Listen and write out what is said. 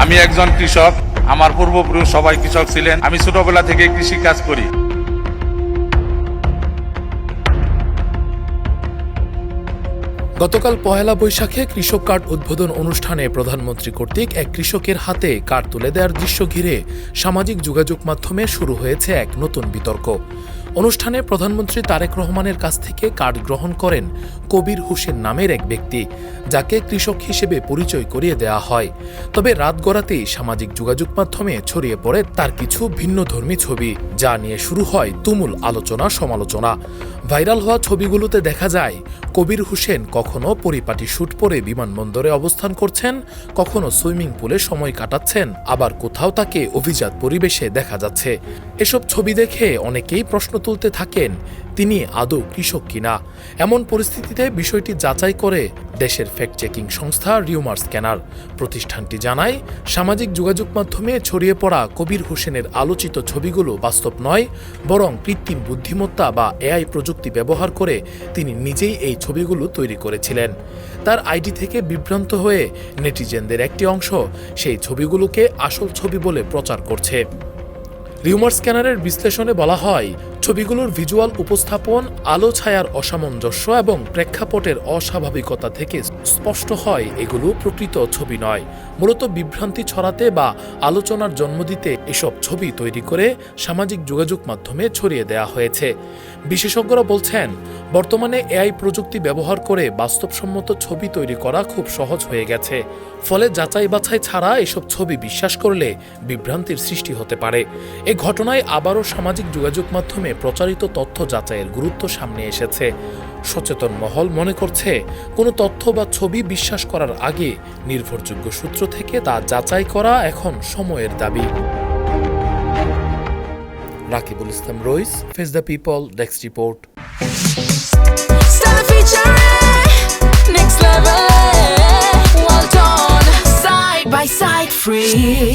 আমি একজন কৃষক, আমার পূর্বপুরুষ সবাই কৃষক ছিলেন। আমি ছোটবেলা থেকে কৃষি কাজ করি। গতকাল পহেলা বৈশাখে কৃষক কার্ড উদ্বোধন অনুষ্ঠানে প্রধানমন্ত্রী কর্তৃক এক কৃষকের হাতে কার্ড তুলে দেওয়ার দৃশ্য ঘিরে সামাজিক যোগাযোগ মাধ্যমে শুরু হয়েছে এক নতুন বিতর্ক। অনুষ্ঠানে প্রধানমন্ত্রী তারেক রহমানের কাছ থেকে কার্ড গ্রহণ করেন কবির হোসেন নামের এক ব্যক্তি, যাকে কৃষক হিসেবে পরিচয় করিয়ে দেওয়া হয়। তবে রাত গড়াতেই সামাজিক যোগাযোগ মাধ্যমে ছড়িয়ে পড়ে তার কিছু ভিন্নধর্মী ছবি, যা নিয়ে শুরু হয় তুমুল আলোচনা সমালোচনা। ভাইরাল হওয়া ছবিগুলোতে দেখা যায় কবির হোসেন কখনো পরিপাটি শুট পরে বিমানবন্দরে অবস্থান করছেন, কখনো সুইমিং পুলে সময় কাটাচ্ছেন, আবার কোথাও তাকে অভিজাত পরিবেশে দেখা যাচ্ছে। এসব ছবি দেখে অনেকেই প্রশ্ন তুলতে থাকেন, তিনি আদৌ কৃষক কিনা। এমন পরিস্থিতিতে বিষয়টি যাচাই করে দেশের ফ্যাক্ট চেকিং সংস্থা রিউমার স্ক্যানার। প্রতিষ্ঠানটি জানায়, সামাজিক যোগাযোগ মাধ্যমে ছড়িয়ে পড়া কবির হোসেনের আলোচিত ছবিগুলো বাস্তব নয়, বরং কৃত্রিম বুদ্ধিমত্তা বা এআই প্রযুক্তি ব্যবহার করে তিনি নিজেই এই ছবিগুলো তৈরি করেছিলেন। তার আইডি থেকে বিভ্রান্ত হয়ে নেটিজেনদের একটি অংশ সেই ছবিগুলোকে আসল ছবি বলে প্রচার করছে। রিউমার স্ক্যানারের বিশ্লেষণে বলা হয়, ছবিগুলোর ভিজুয়াল উপস্থাপন, আলো ছায়ার অসামঞ্জস্য এবং প্রেক্ষাপটের অস্বাভাবিকতা থেকে স্পষ্ট হয় এগুলো প্রকৃত ছবি নয়। মূলত বিভ্রান্তি ছড়াতে বা আলোচনার জন্ম দিতে এসব ছবি তৈরি করে সামাজিক যোগাযোগ মাধ্যমে ছড়িয়ে দেওয়া হয়েছে। বিশেষজ্ঞরা বলছেন, বর্তমানে এআই প্রযুক্তি ব্যবহার করে বাস্তবসম্মত ছবি তৈরি করা খুব সহজ হয়ে গেছে। ফলে যাচাই বাছাই ছাড়া এসব ছবি বিশ্বাস করলে বিভ্রান্তির সৃষ্টি হতে পারে। এই ঘটনায় আবারও সামাজিক যোগাযোগ মাধ্যমে প্রচারিত তথ্য যাচাইয়ের গুরুত্ব সামনে এসেছে। সচেতন মহল মনে করছে, কোনো তথ্য বা ছবি বিশ্বাস করার আগে নির্ভরযোগ্য সূত্র থেকে তা যাচাই করা এখন সময়ের দাবি। Rakibul Islam Rais, face the people, desk report. Next level, well done, side by side, free.